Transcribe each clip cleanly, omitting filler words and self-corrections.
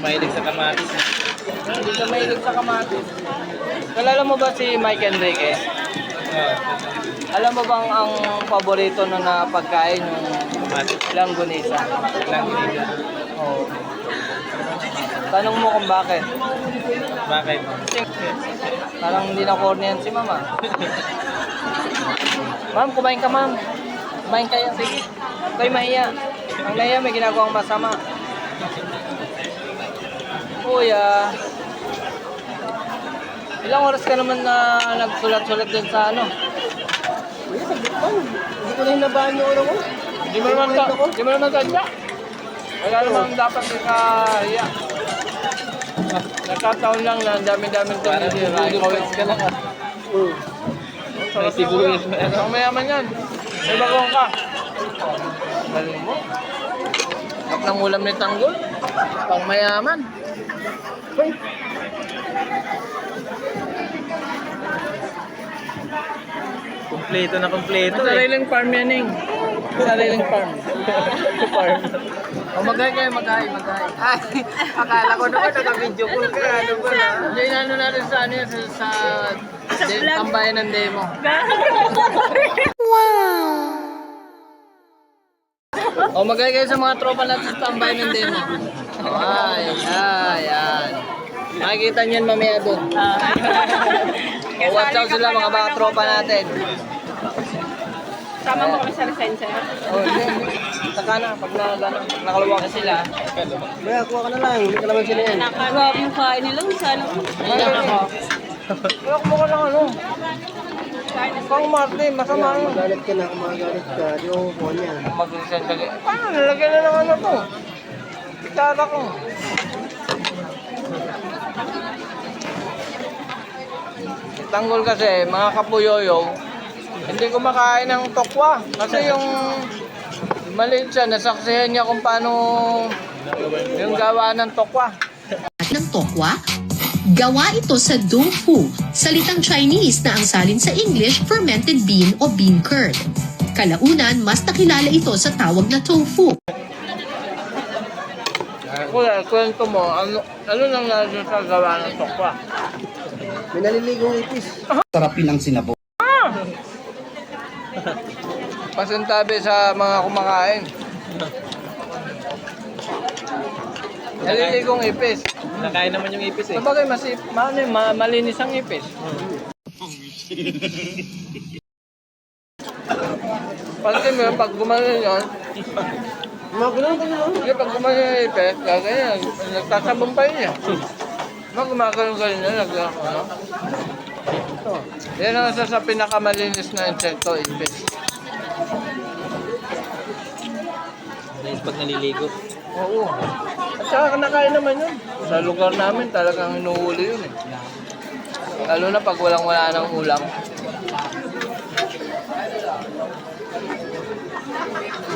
mahilig sa kamatis. Hindi ka mahilig sa kamatis. Kalala mo ba si Mike Enriquez? Alam mo bang ang paborito na pagkain yung langgonisa? Langgonisa. Oo. Tanong mo kung bakit. Bakit? Parang hindi na corny yan si mama. Ma'am, kumain ka ma'am. Kumain kayo. Sige. Kayo mahiya. Ang nahiya may ginagawang masama. Kuya. Ilang oras ka naman na nagsulat-sulat dun sa ano? Kuya, saglit lang. Hindi ko na hinabaan yung oras ko. Di mo naman sadya. Wala naman dapat ikahiya. Nagkataon lang na ang dami-daming tumitira. Ikaw ka lang. May sibuyas. Ang mayaman yan. May bagong ka. Galing mo. At ng ulam ni Tanggol. Pang mayaman. Uy. Kompleto na kompleto eh. Sariling farm yan eh. Sariling farm. Farm. O maghay kayo, maghay. Ay, akala ko naman naka-video call ka. Ano ba na? Hindi, ano natin sa ano yan, sa tambayan ng demo. O maghay kayo sa mga tropa natin sa tambayan ng demo. Ay. Makikita niyan mamaya doon. O watch out sila mga baka tropa natin. Sama mo kami sa lisensya. Oh, hindi. Saka na, pag nakaluwa ka sila. Kuya, kuha ka na lang. Hindi ka naman sila yan. Grabe yung kain nila. Sana. Ayan ako. Kaya kumuha lang ano. Pang Martin, masama yun. Magalit ka na. Kung magalit ka, di ako kuha niya. Mag-resend ka. Paano? Nalagyan na ng ano to. Pitara ko. Tanggol kasi, mga kapuyoyo, hindi kumakain ng tokwa. Kasi yung maliit siya, nasaksihan niya kung paano yung gawa ng tokwa. Ng tokwa? Gawa ito sa tofu, salitang Chinese na ang salin sa English fermented bean o bean curd. Kalaunan, mas nakilala ito sa tawag na tofu. Kuya, kwento mo, ano nang nandun sa gawa ng tokwa? May naliligong ipis. Sarapin ang sinabog. Pasintabi sa mga kumakain. Naliligong ipis. Nakain naman yung ipis eh. Sabagay, malinis ang ipis. Pansin mo, pag gumanon yun, Magulong ka na. hindi, pag gumanon yung ipis, kaya nagtasabong pa yun. Gumagano'n na, ano? Yan ang isa sa pinakamalinis na insekto, ipis. Dahil pag naliligo. Oo. At saka nakain naman yun. Sa lugar namin talagang inuhuli yun eh. Lalo na pag walang-wala ng ulam.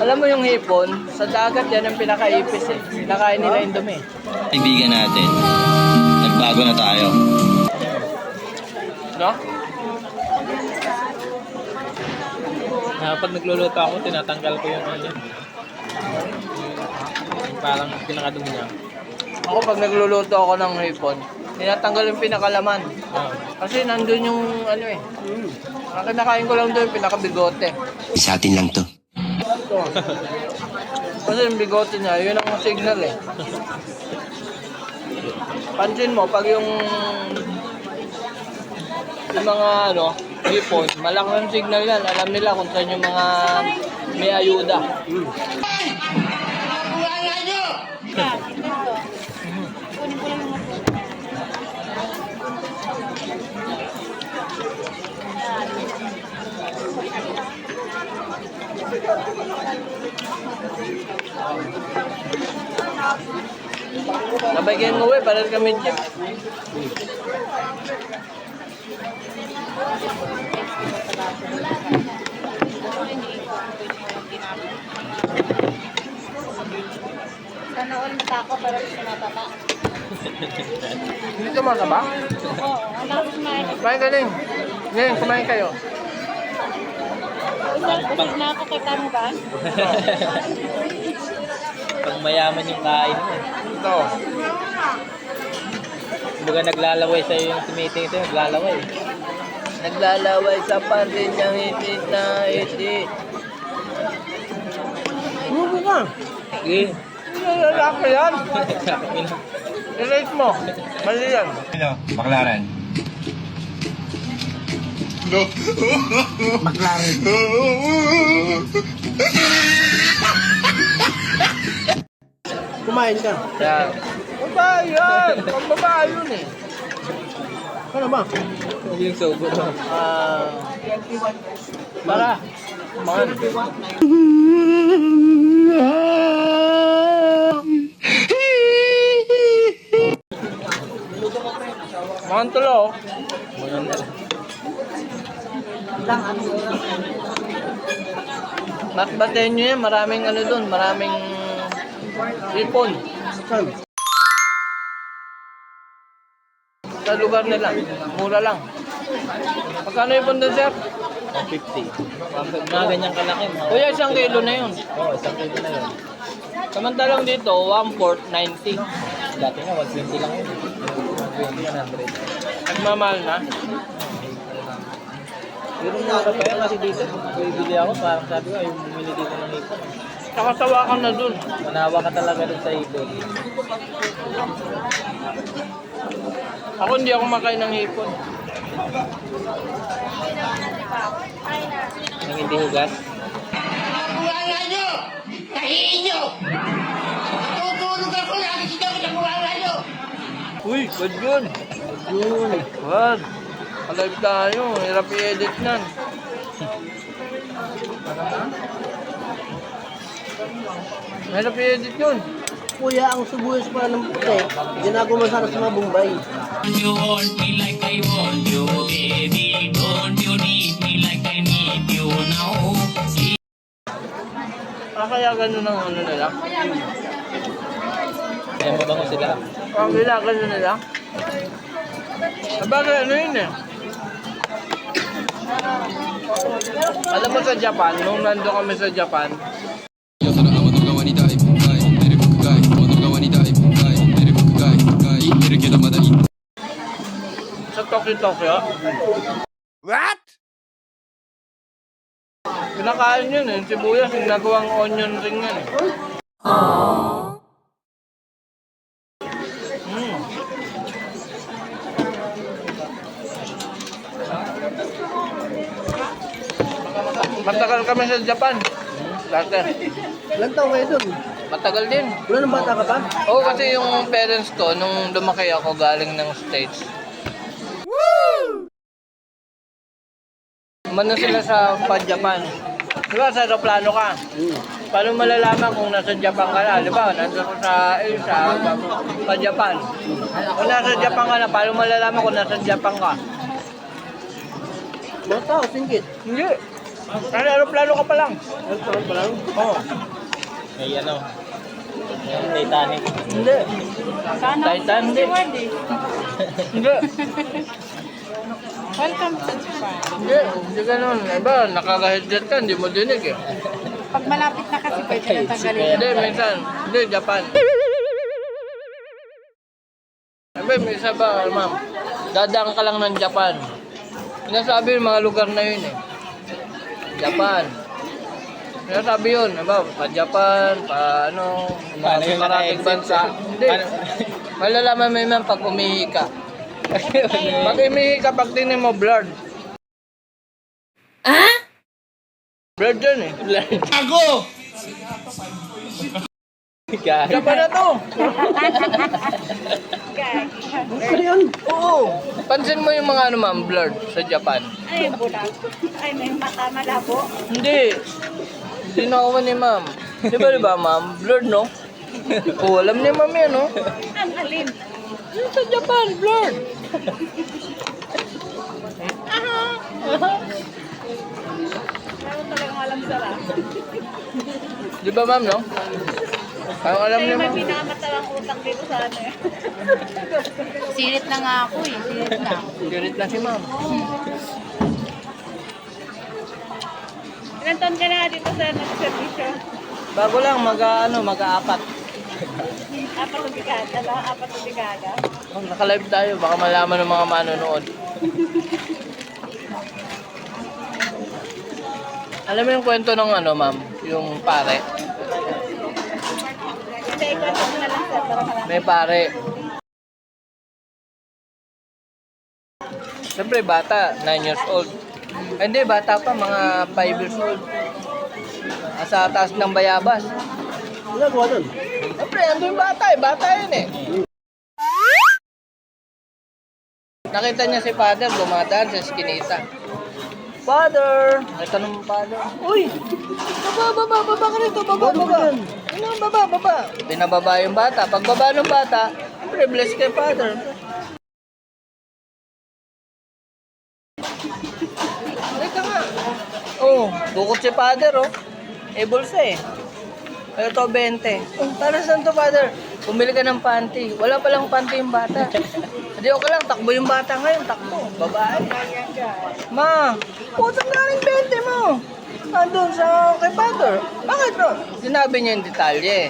Alam mo yung hipon, sa dagat yan ang pinaka-ipis eh. Pinakain nila yung dumi. Kaibigan natin, nagbago na tayo. No? Pag nagluluto ako, tinatanggal ko yung ano. Yung parang pinakadumi niya. Ako pag nagluluto ako ng hipon, tinatanggal yung pinakalaman. Kasi nandun yung ano eh. Ang kinakain ko lang doon yung pinakabigote. Sa atin lang to. Kasi yung bigote niya, yun ang signal eh. Pansin mo, pag yung mga ano, hipon, malaki yung signal yan. Alam nila kung saan yung mga may ayuda. Sabay kayo mo para kami jeep. Sana all matako para sa mataba. Hindi ka mataba? Oo, ang lakas kumain. Kumain ka din. Ngayon, kumain kayo. Usap na ako kay Tangan. Pag mayaman yung kain mo eh. Ito. Kumbaga naglalaway sa'yo yung tumiting sa'yo, naglalaway. Naglalaway sa parin niyang hitit na hitit. Ano ka? Sige. Lalaki yan. I-rate mo. Mali yan. Hello, Baklaran. Kumain ka. Yan. Babae yan. Pambabae yun eh. Ano ba? Hindi yung sobo no? Tara. Man. Mga tulo. Bakbatin nyo yan. Maraming ano dun. Maraming ipon. Saan? Sa lugar nila. Mura lang. Magkano ipon dun, sir? 150. Mga ganyang kalaki. Kuya, 1 kilo na yun. Oo, 1 kilo na yun. Samantalang dito, 1/4, 90. Dati nga, 120 lang yun. 120, 100. Nagmamahal na. Pero mura pa yan kasi dito. Bibili ako, parang sabi ko, yung bumili dito ng hipon. Nakasawa ka na dun. Manawa ka talaga dun sa hipon. Ako hindi ako makain ng hipon. Nang hindi hugas. Uy, good yun. Yun. Wad. Alive tayo. Hirap i-edit nan. Hirap i-edit yun. Kuya, ang subuyas pala ng puti. Ginago mo sana sa mga Bombay. You want me like I want you, baby. Don't you need me like I need you now? Kaya ganun ang ano nila. Kaya mabango sila. Ang ginagano nila. Sabagay ano yun eh. Alam mo sa Japan, nung nando kami sa Japan, sa Tokyo. What? Pinakain yun eh, sibuyas, yung nagawang onion ring yan eh. Matagal kami sa Japan. Dati. Ilan taon kayo dun? Matagal din. Wala nang bata ka pa? Oo, kasi yung parents ko, nung lumaki ako galing ng States. Woo! Mano sila sa pa-Japan. Di ba, sa aeroplano ka? Paano malalaman kung nasa Japan ka na? Di ba, nandun ko sa pa-Japan. Kung nasa Japan ka na, paano malalaman kung nasa Japan ka? Mga tao, singkit. Hindi. Nasa aeroplano ka pa lang. Ilan taon pa lang? Oo. May ano, yung Titanic. Hindi. Titan, hindi. Hindi. Welcome to Japan. Hindi ganun. Iba, nakaka-headset ka, hindi mo dinig eh. Pag malapit na kasi pwede na tanggalin. Hindi, minsan. Hindi, Japan. Sabi, may isa ba, ma'am? Dadaan ka lang ng Japan. Sinasabi yung mga lugar na yun eh. Japan. Sinasabi yun, diba? Pa-Japan, pa-ano, Paano yung marating naka-exit bansa. ka? Hindi. Malalaman mo yun pag umihi ka. Pag umihi ka, pag tingin mo, blurred. Ah? Blurred yun eh. Blurred. Gag. Japan na to. Ano yun? Oo. Pansin mo yung mga ano ma'am, blurred sa Japan. Ay, bulag. Ay, may mata malabo. Hindi. Hindi na ako ni ma'am. Di ba ma'am? Blurred no? Oo, alam ni ma'am yan no? Ang alin. Yung sa Japan, blurred. Meron talagang alam sara. Di ba ma'am no? Ang alam ni Kaya may ma'am. pinakamatawang utak dito sa ano eh. Sirit na nga ako eh. Sirit na. Unit na si ma'am. Ilan taon ka na dito sa nagservisyo? Bago lang, mag-aapat. Apat na bigada ba? Apat na bigada? Oh, naka-live tayo, baka malaman ng mga manonood. Alam mo yung kwento ng ano, ma'am? Yung pare. Hindi, ikwento mo na lang sir. Para malaman. May pare. Siyempre, bata, 9 years old. Hindi, bata pa, mga 5 years old. Sa taas ng bayabas. Wala mo doon. Siyempre, ando yung bata yun eh. Nakita niya si father, dumadaan sa eskinita. Father! Nakita ng father. Uy! Baba ka rito, baba. Ano, baba. Pinababa yung bata. Pagbaba ng bata, siyempre, bless kay father. Halika nga. Oh, dukot si father, oh. Eh, bulsa eh. Ito, 20. Oh, para saan to, father? Bumili ka ng panty. Wala palang panty yung bata. Hindi, okay lang. Takbo yung bata ngayon. Takbo. Babae. Ma, putang na rin 20 mo. Andun sa kay father. Bakit no? Sinabi niya yung detalye.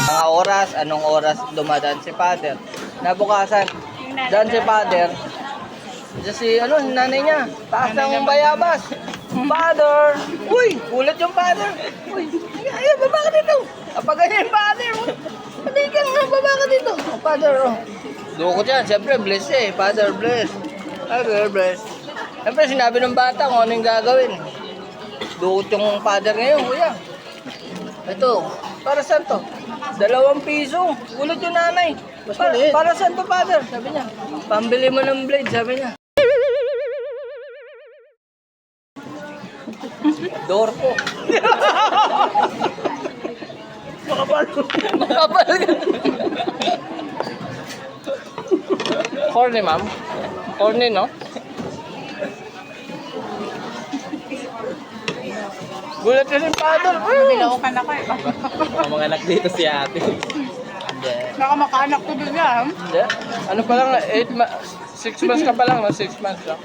Mga oras, anong oras dumadaan si father. Nabukasan. Daan si father. Si nanay niya. Taas ng bayabas. Father! Uy! Kulat yung father! Uy! Ay, baba ka dito! Kapag ganyan yung father mo! Hindi ka nga, baba ka dito! Oh, father, oh! Dukot yan, siyempre, bless eh. Father, bless. Father, bless. Siyempre, sinabi ng bata kung ano yung gagawin. Dukot yung father ngayon, kuya. Ito, para saan to? 2 piso. Kulat yung nanay. Para saan to, father? Sabi niya. Pambili mo ng blade, sabi niya. Door po. Makapal. Corny, ma'am. Corny, no? Gulat ka rin, father. Nilaukan ako eh. Mga anak dito si ate. Baka makaanak ko doon yan. Yeah. Ano pa lang, 6 months ka pa lang, 6 months lang.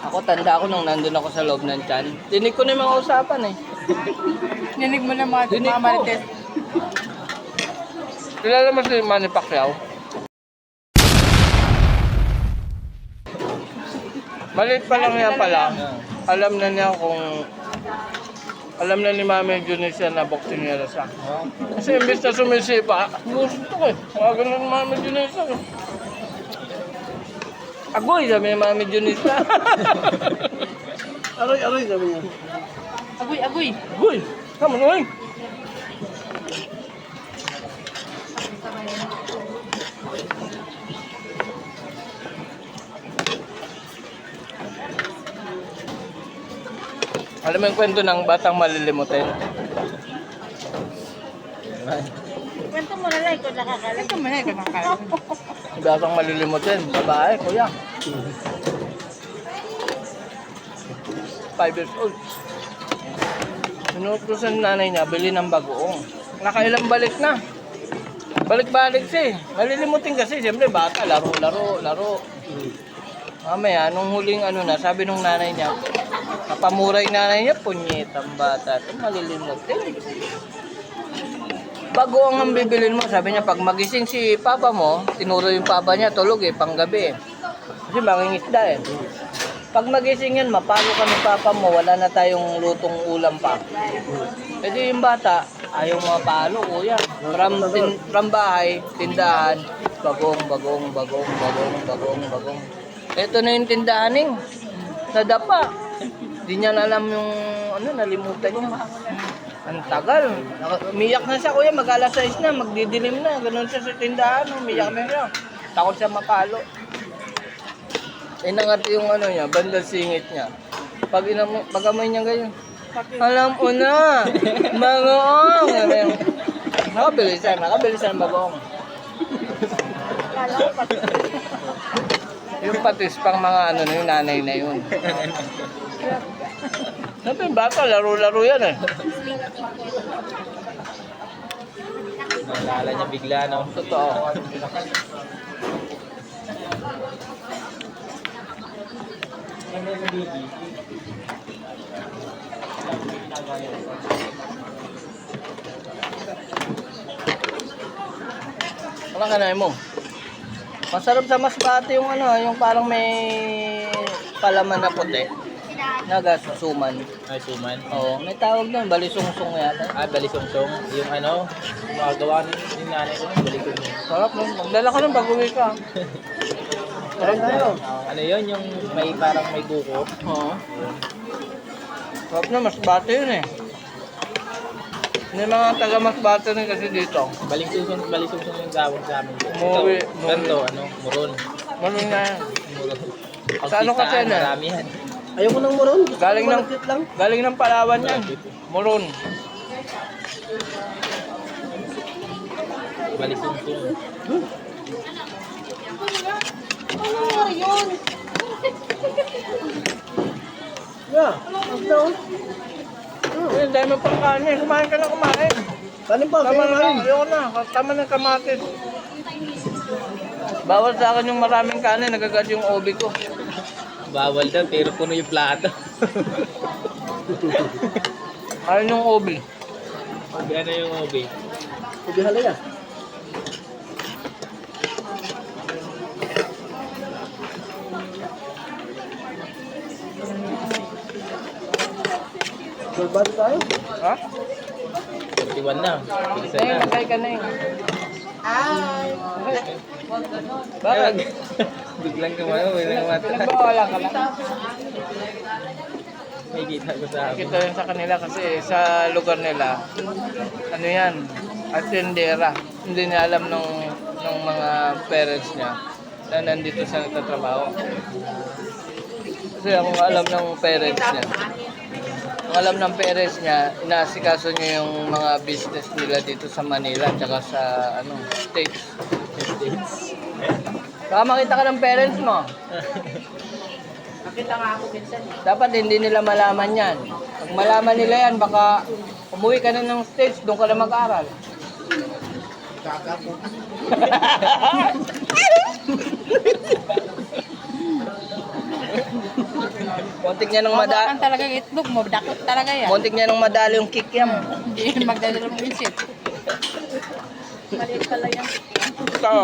Ako, tanda ako nung nandun ako sa loob ng tiyan. Dinig ko na yung mga usapan eh. Ninig mo na mga Dinig ko. marites. Kilala mo si Manny Pacquiao? Maliit pa lang yan pala. Alam na niya kung... Alam na ni Mami Junisia na boksingera siya. Kasi imbis na sumisipa, gusto ko eh. Mga ganun Mami Junisia. Agoy, sabi ni Mami Junisia. Aroy, sabi niya. Agoy, agoy. Agoy, come on, oy. Alam mo yung kwento ng batang malilimutin? Kwento mo na lang, ikaw nakakalam. Ikaw mo na, ikaw nakakalam. Batang malilimutin, babae, kuya. 5 years old. Sinutusan nanay niya, bili ng bagoong. Nakailang balik na. Balik-balik siya eh. Malilimutin kasi, siyempre bata, laro. Mamaya, nung huling sabi nung nanay niya, kapamuray nanay niya, punyetang bata. Ito malilimutin. Bagoong ang bibilin mo, sabi niya, pag magising si papa mo, tinuro yung papa niya, tulog eh, panggabi eh. Kasi mangingisda eh. Pag magising yan, mapalo ka ng papa mo, wala na tayong lutong ulam pa. Kasi yung bata, ayaw mapalo, kuya. From bahay, tindahan, bagong. Ito na yung tindahaning, nadapa. Di niya na alam yung, nalimutan niya. Ang tagal. Umiyak na siya, kuya, mag-alas 6 na, magdidilim na. Ganun siya sa tindahan, umiyak na siya. Takot siya mapalo. Inangat yung niya, bandal singit niya. Pag amoy niya ganyan, alam mo na, bagoong! Nakabilisan bagoong. Yung patis pang mga yung nanay na yun. Siyempre bata, laro-laro yan eh. Naalala niya bigla, no? Totoo. Makanay mo. Masarap sa masbate yung ano, yung parang may palaman na puti. Nagasusuman. Ay, suman. Oo, may tawag doon, balisungsong yata. Ah, balisong-song. Yung ano, makagawa ni nanay ko ng balisong-song. Sarap nun. Magdala ka nun pag-uwi ka. Sarap tayo. Ano yun, yung may parang may buko. Oo. Sarap na, masbate yun eh. May mga taga masbate rin kasi dito. Balisong-song yung gawang sa amin. Umuwi. Ganto, ano, muron. Maroon na yan. Muron. Sa ano kasi yan, eh? Marami yan. Ayoko ng moron. Gusto Galing ko ng, malagkit lang. galing ng Palawan yan. Moron. Balisong-song. Yeah. Ano? Ang dami pang kanin. Kumain ka na kumain. Kanin pa. Tama na, Kanin. ayoko na. Tama na kamatis. Bawal sa akin yung maraming kanin. Nagagad yung obi ko. Bawal daw, pero puno yung plato. Ayun yung obi. Ano yung obi? Hindi halaya. Gold tayo. Ha? 31 na. Bilisan Ay, na. matay ka na eh. Bakit? Biglang kumayo, biglang mata. Nagbawala ka lang. May kita ko sa akin. Kita yun sa kanila kasi sa lugar nila, ano yan, atendera. Hindi niya alam ng mga parents niya na nandito siya nagtatrabaho. Kasi ang alam ng parents niya, ang alam ng parents niya, inaasikaso niya yung mga business nila dito sa Manila tsaka sa States. Baka makita ka ng parents mo. Nakita nga ako minsan. Dapat hindi nila malaman yan. Pag malaman nila yan, baka umuwi ka na ng States, doon ka na mag-aral. Kontik niya nang madali. Mabakan talaga yung itlog mo. Dakot talaga yan. Kontik niya nang madali yung kick yan. Hindi yun magdadalawang isip. Maliit pala yan. Ito.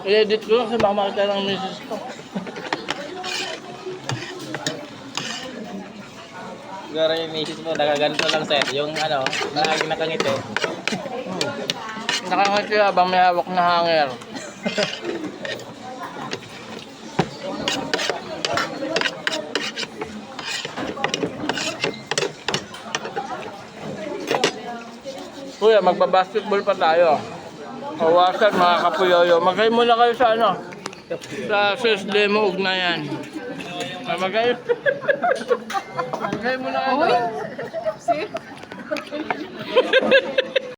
I-edit ko lang kasi baka makita ng misis ko. Siguro yung misis mo, nagaganto lang sir. Yung ano, lagi nakangiti. Nakangiti habang may hawak na hanger. Kuya, magbabasketball pa tayo. Kawasan mga kapuyoyo. Magay muna kayo sa sa sis demo ugnayan. Magay. Magay muna kayo.